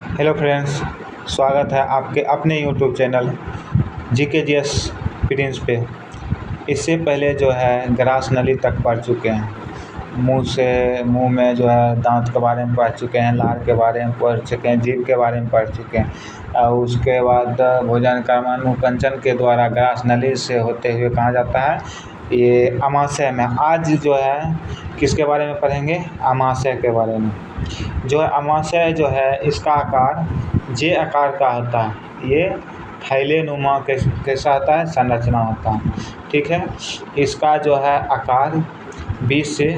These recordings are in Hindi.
हेलो फ्रेंड्स, स्वागत है आपके अपने यूट्यूब चैनल GKGS प्रिंस पे। इससे पहले जो है ग्रास नली तक पढ़ चुके हैं। मुंह में जो है दांत के बारे में पढ़ चुके हैं, लार के बारे में पढ़ चुके हैं, जीभ के बारे में पढ़ चुके हैं। और उसके बाद भोजन कर्मानुकंचन के द्वारा ग्रास नली से होते हुए कहाँ जाता है, ये अमाशय में। आज जो है किसके बारे में पढ़ेंगे, अमाशय के बारे में। जो है अमाशय जो है इसका आकार जे आकार का होता है। ये थैले नुमा कैसा होता है, संरचना होता है। ठीक है, इसका जो है आकार 20 से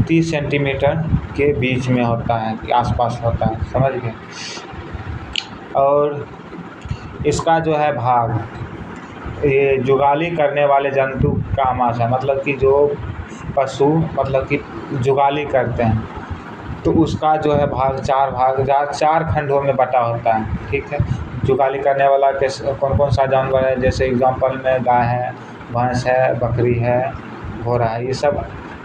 30 सेंटीमीटर के बीच में होता है, आसपास होता है, समझ गए। और इसका जो है भाग, ये जुगाली करने वाले जंतु का आमाशय, मतलब कि जो पशु मतलब कि जुगाली करते हैं, तो उसका जो है भाग चार खंडों में बटा होता है। ठीक है, जुगाली करने वाला कौन कौन सा जानवर है, जैसे एग्जांपल में गाय है, भैंस है, बकरी है, घोड़ा है। ये सब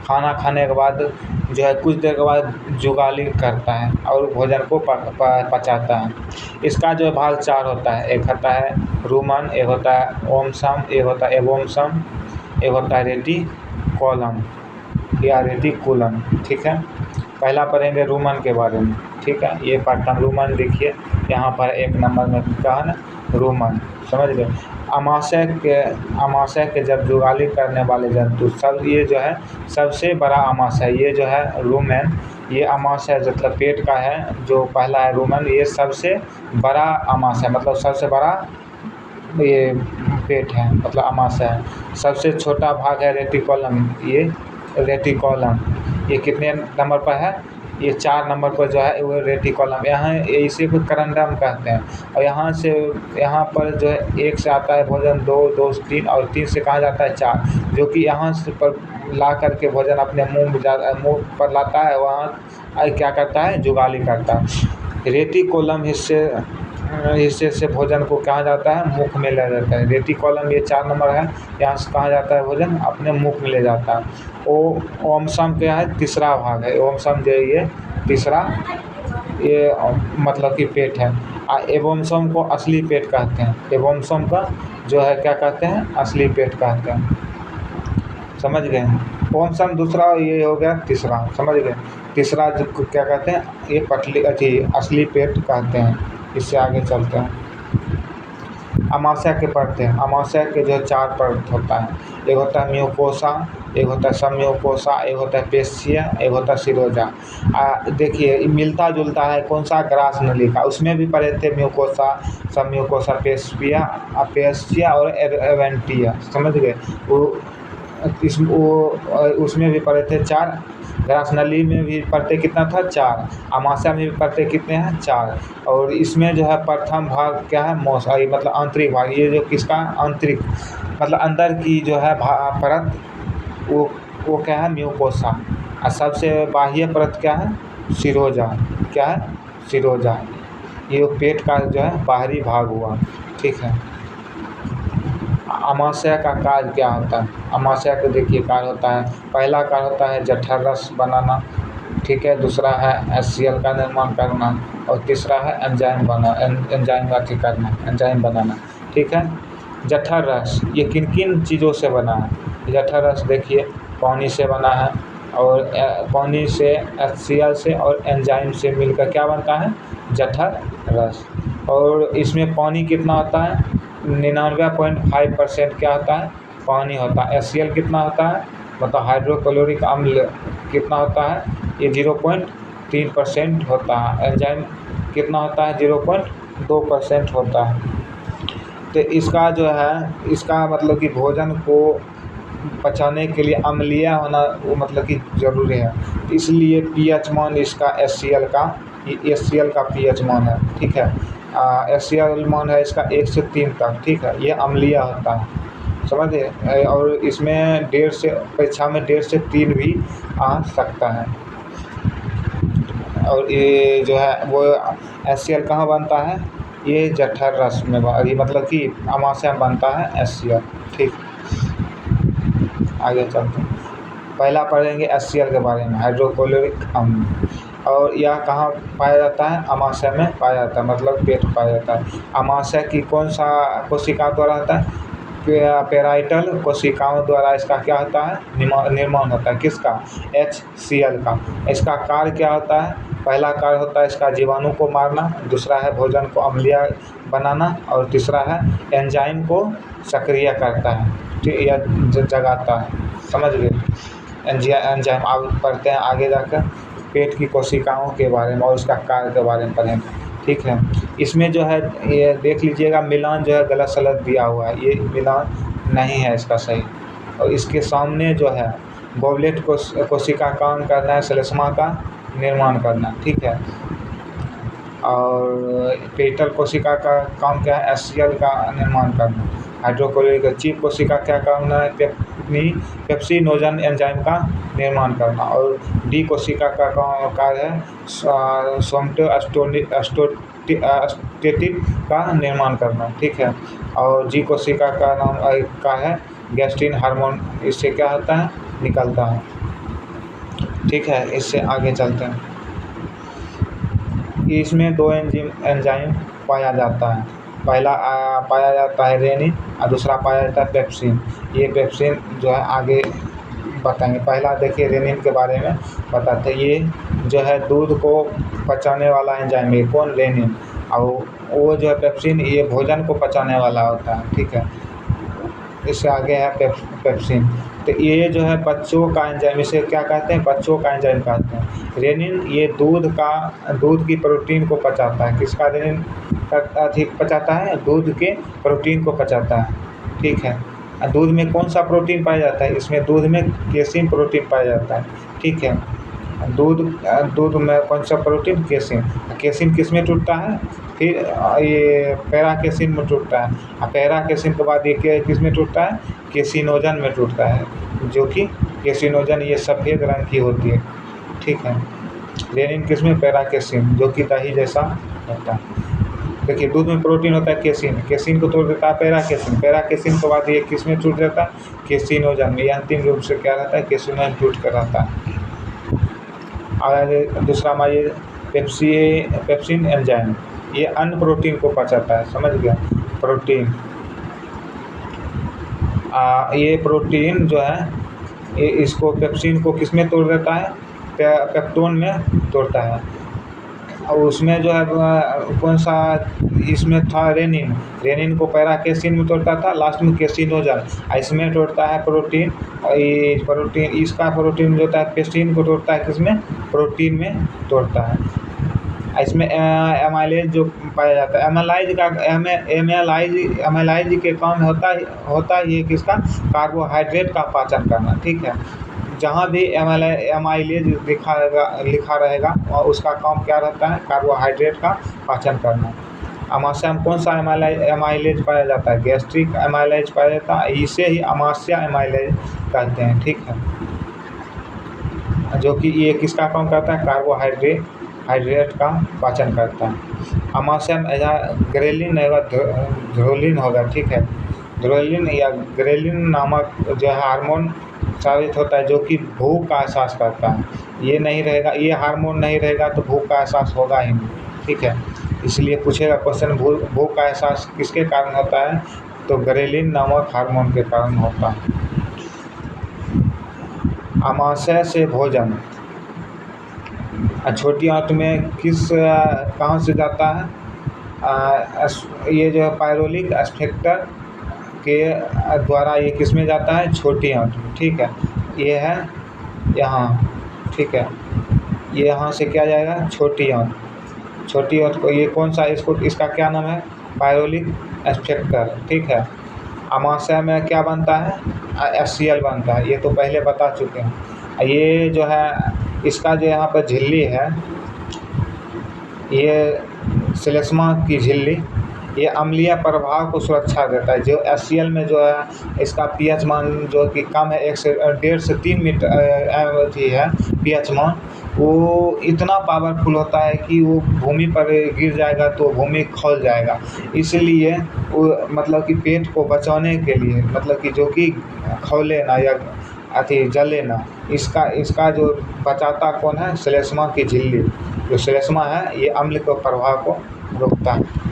खाना खाने के बाद जो है कुछ देर के बाद जुगाली करता है और भोजन को पचाता है। इसका जो भाग 4 होता है। एक होता है रुमन, एक होता है ओमसम, एक होता है एवोमसम, एक होता है रेटिकुलम या रेटिकुलम। ठीक है, पहला पढ़ेंगे रूमन के बारे में। ठीक है, ये पैटर्न रूमन देखिए, यहाँ पर 1 नंबर में क्या है ना, रूमन, समझ गए। अमाशय के जब जुगाली करने वाले जंतु सब, ये जो है सबसे बड़ा अमाशय, ये जो है रूमेन, ये अमाशय मतलब पेट का है। जो पहला है रूमन, ये सबसे बड़ा अमाशय, मतलब सबसे बड़ा ये पेट है, मतलब अमाशय है। सबसे छोटा भाग है रेटिकुलम, ये रेटिकुलम ये कितने नंबर पर है, ये 4 नंबर पर जो है वो रेटिकुलम। यहाँ इसे कुछ करंडम कहते हैं। और यहाँ पर जो है 1 से आता है भोजन, 2 से 3 और 3 से कहाँ जाता है 4, जो कि यहाँ से पर ला करके भोजन अपने मुंह पर लाता है, वहाँ क्या करता है, जुगाली करता है। रेटिकुलम हिस्से से भोजन को कहाँ जाता है, मुख में ले जाता है। रेटिकुलम ये 4 नंबर है, यहाँ से कहाँ जाता है भोजन, अपने मुख में ले जाता है। ओमसम क्या है, तीसरा भाग है। ओमसम जो ये तीसरा, ये मतलब कि पेट है। एवोमसम को असली पेट कहते हैं। एवोमसम का जो है क्या कहते हैं, असली पेट कहते हैं, समझ गए। ओमसम दूसरा, ये हो गया तीसरा, समझ गए। तीसरा जो क्या कहते हैं, ये पटली असली पेट कहते हैं। इससे आगे चलते हैं। अमाशय के परत हैं। अमाशय के जो 4 परत होता है। एक होता है म्यूकोसा, एक होता है सबम्यूकोसा, एक होता है पेशिया, एक होता है सिरोजा। देखिए मिलता जुलता है कौन सा, ग्रास नली का। उसमें भी पढ़े थे म्यूकोसा, सबम्यूकोसा, पेशिया और एवेंटिया, समझ गए। उसमें भी पढ़े थे 4। ग्रास नली में भी पढ़ते कितना था, 4। अमाशय में भी पढ़ते कितने हैं, 4। और इसमें जो है प्रथम भाग क्या है, मौसाई, मतलब आंतरिक भाग। ये जो किसका आंतरिक, मतलब अंदर की जो है परत, वो क्या है, म्यूकोसा। और सबसे बाह्य परत क्या है, सिरोजा। क्या है, सिरोजा। ये पेट का जो है बाहरी भाग हुआ। ठीक है। अमाशय का कार्य क्या होता है, अमाशय को देखिए कार्य होता है। पहला कार्य होता है जठर रस बनाना। ठीक है, दूसरा है HCl का निर्माण करना, और तीसरा है एंजाइम बनाना। ठीक है, जठर रस ये किन किन चीज़ों से बना है। जठर रस देखिए पानी से बना है, और पानी से, HCl से और एंजाइम से मिलकर क्या बनता है, जठर रस। और इसमें पानी कितना होता है, 99.5% क्या होता है, पानी होता है। HCl कितना होता है, मतलब हाइड्रोक्लोरिक अम्ल कितना होता है, ये 0.3% होता है। एंजाइम कितना होता है, 0.2% होता है। तो इसका जो है, इसका मतलब कि भोजन को पचाने के लिए अम्लीय होना वो मतलब कि ज़रूरी है। इसलिए pH मान इसका HCl का, ये HCl का pH मान है। ठीक है, HCl मान है इसका 1 से 3 तक। ठीक है, ये अम्लीय होता है, समझिए। और इसमें 1.5 से, परीक्षा में 1.5 से 3 भी आ सकता है। और ये जो है वो HCl कहाँ बनता है, ये जठर रस में, ये मतलब कि अमाशय में बनता है HCl। ठीक, आगे चलते हैं। पहला पढ़ेंगे HCl के बारे में, हाइड्रोक्लोरिक अम्ल। और यह कहाँ पाया जाता है? अमाशय में पाया जाता है, मतलब पेट में पाया जाता है। अमाशय की कौन सा कोशिका द्वारा होता है? पेराइटल कोशिकाओं द्वारा इसका क्या होता है? निर्माण होता है। किसका? HCl का। इसका कार्य क्या होता है? पहला कार्य होता है इसका जीवाणु को मारना, दूसरा है भोजन को अम्लीय बनाना, और तीसरा है एंजाइम को सक्रिय करता है, ठीक, या जगाता है। समझ गए? एंजाइम अब पढ़ते हैं आगे जाकर पेट की कोशिकाओं के बारे में और उसका कार्य के बारे में पढ़ेंगे, ठीक है। इसमें जो है ये देख लीजिएगा, मिलान जो है गलत सलत दिया हुआ है, ये मिलान नहीं है इसका सही। और इसके सामने जो है गॉबलेट कोशिका काम करना है श्लेष्मा का निर्माण करना, ठीक है। और पेटल कोशिका का काम क्या है? HCl का निर्माण करना। हाइड्रोक्लोरिक चीफ कोशिका क्या करना है? पेप्सिनोजन एंजाइम का निर्माण करना। और डी कोशिका का कार्य है सोमेटोस्टेटिक का निर्माण करना, ठीक है। और जी कोशिका का नाम का है गैस्ट्रिन हार्मोन, इससे क्या होता है? निकलता है, ठीक है। इससे आगे चलते हैं। इसमें दो एंजाइम पाया जाता है। पहला पाया जाता है रेनिन और दूसरा पाया जाता है पेप्सिन। ये पेप्सिन जो है आगे बताएंगे। पहला देखिए रेनिन के बारे में बताते हैं। ये जो है दूध को पचाने वाला एंजाइम है। कौन? रेनिन। और वो जो है पेप्सिन, ये भोजन को पचाने वाला होता है, ठीक है। इससे आगे है पेप्सिन। तो ये जो है बच्चों का एंजाइम, इसे क्या कहते हैं? बच्चों का एंजाइम कहते हैं। रेनिन ये दूध की प्रोटीन को पचाता है। किसका रेनिन अधिक पचाता है? दूध के प्रोटीन को पचाता है, ठीक है। दूध में कौन सा प्रोटीन पाया जाता है? इसमें दूध में केसिन प्रोटीन पाया जाता है, ठीक है। दूध में कौन सा प्रोटीन? केसिन। केसिन किस में टूटता है? फिर ये पैरा केसिन में टूटता है। और पैरा केसिन के बाद ये किस में टूटता है? केसिनोजन में टूटता है, जो कि केसिनोजन ये सफ़ेद रंग की होती है, ठीक है। रेनिन किस में? पैरा केसिन, जो कि दही जैसा होता है। देखिए दूध में प्रोटीन होता है केसिन, केसिन को तोड़ देता है पैरा केसिन के बाद ये किस में टूट जाता है? केसिनोजन में। ये अंतिम रूप से क्या रहता है? केसिनोजन टूट कर रहता है। और दूसरा हमारा ये पेप्सिन एंजाइम, ये अन्य प्रोटीन को पचाता है। समझ गया? प्रोटीन ये प्रोटीन जो है ये इसको पेप्सिन को किस में तोड़ देता है? पेप्टोन में तोड़ता है। और उसमें जो है कौन सा इसमें था? रेनिन को पैरा केसिन में तोड़ता था, लास्ट में केसिनोजन। इसमें तोड़ता है प्रोटीन। और ये प्रोटीन, इसका प्रोटीन जो होता है पेप्सिन को तोड़ता है किसमें? प्रोटीन में तोड़ता है। इसमें एमाइलेज जो पाया जाता है, एमाइलाइज के काम होता है ये किसका? कार्बोहाइड्रेट का पाचन करना, ठीक है। जहाँ भी एमाइलेज लिखा रहेगा और उसका काम क्या रहता है? कार्बोहाइड्रेट का पाचन करना। अमाशय में कौन सा एमाइलेज पाया जाता है? गैस्ट्रिक एमाइलेज पाया जाता है। इसे ही अमाशय एमाइलेज कहते हैं, ठीक है। जो कि ये किसका काम करता है? कार्बोहाइड्रेट का पाचन करता है। अमाशय में ग्रेलिन एवं ध्रुलिन होगा, ठीक है। ध्रुलिन या ग्रेलिन नामक जो है हार्मोन साबित होता है, जो कि भूख का एहसास करता है। ये नहीं रहेगा, ये हार्मोन नहीं रहेगा तो भूख का एहसास होगा ही नहीं, ठीक है। इसलिए पूछेगा क्वेश्चन, भूख का एहसास किसके कारण होता है? तो ग्रेलिन नामक हार्मोन के कारण होता है। अमाशय से भोजन छोटी आंत में कहाँ से जाता है? ये जो है पायरोलिक एस्फेक्टर के द्वारा ये किस में जाता है? छोटी आंत में, ठीक है। ये है यहाँ, ठीक है। ये यहाँ से क्या जाएगा? छोटी आंत को ये कौन सा इसका क्या नाम है? पायरोलिक एस्फेक्टर, ठीक है। अमाशय में क्या बनता है? HCl बनता है। ये तो पहले बता चुके हैं। ये जो है इसका जो यहाँ पर झिल्ली है, ये श्लेष्मा की झिल्ली, ये अम्लीय प्रभाव को सुरक्षा देता है। जो HCl में जो है इसका pH मान जो कि कम है, 1.5 से 3 मीटर है pH मान, वो इतना पावरफुल होता है कि वो भूमि पर गिर जाएगा तो भूमि खौल जाएगा। इसलिए वो मतलब कि पेट को बचाने के लिए, मतलब कि जो कि खौले ना या अथी जले ना। इसका इसका जो बचाता कौन है? श्लेष्मा की झिल्ली। जो श्लेष्मा है ये अम्ल के प्रभाव को रोकता है।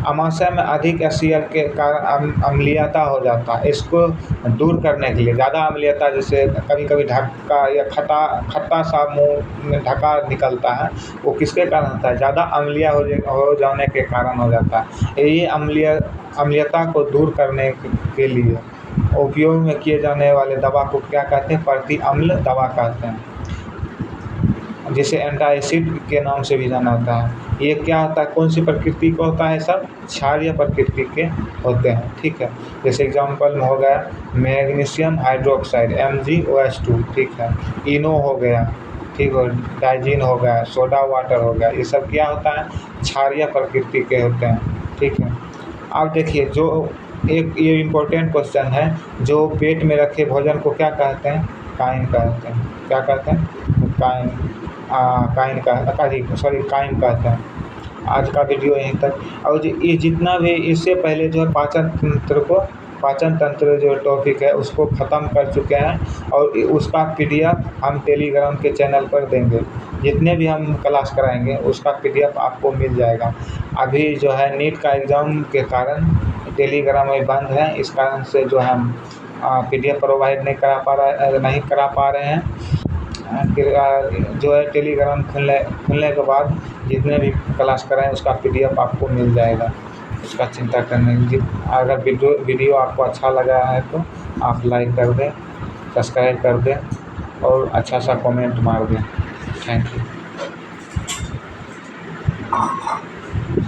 अमाशय में अधिक एसिड के कारण अम्लीयता हो जाता है। इसको दूर करने के लिए, ज़्यादा अम्लीयता जैसे कभी कभी ढक्का या खट्टा खट्टा सा मुँह में ढक्का निकलता है, वो किसके कारण होता है? ज़्यादा अम्लीय हो जाने के कारण हो जाता है। ये अम्लीयता को दूर करने के लिए उपयोग में किए जाने वाले दवा को क्या कहते हैं? प्रति अम्ल दवा कहते हैं, जिसे एंटासिड के नाम से भी जाना जाता है। ये क्या होता है? कौन सी प्रकृति का होता है? सब क्षारीय प्रकृति के होते हैं, ठीक है। जैसे एग्जांपल में हो गया मैग्नीशियम हाइड्रोक्साइड MgOH2, ठीक है। इनो हो गया, ठीक है, डाइजीन हो गया, सोडा वाटर हो गया, ये सब क्या होता है? क्षारीय प्रकृति के होते हैं, ठीक है। अब देखिए, जो एक ये इम्पोर्टेंट क्वेश्चन है, जो पेट में रखे भोजन को क्या कहते हैं? काइन कहते हैं। क्या कहते हैं? काइन। काइन कहते हैं। आज का वीडियो यहीं तक। और जो ये जितना भी इससे पहले जो है पाचन तंत्र जो टॉपिक है उसको ख़त्म कर चुके हैं, और उसका PDF हम टेलीग्राम के चैनल पर देंगे। जितने भी हम क्लास कराएंगे उसका PDF आपको मिल जाएगा। अभी जो है नीट का एग्ज़ाम के कारण टेलीग्राम में बंद है, इस कारण से जो हम PDF प्रोवाइड नहीं करा पा रहे हैं। जो है टेलीग्राम खुलने के बाद जितने भी क्लास कराएं उसका PDF आपको मिल जाएगा, उसका चिंता करने की। अगर वीडियो आपको अच्छा लगा है तो आप लाइक कर दें, सब्सक्राइब कर दें और अच्छा सा कमेंट मार दें। Thank you.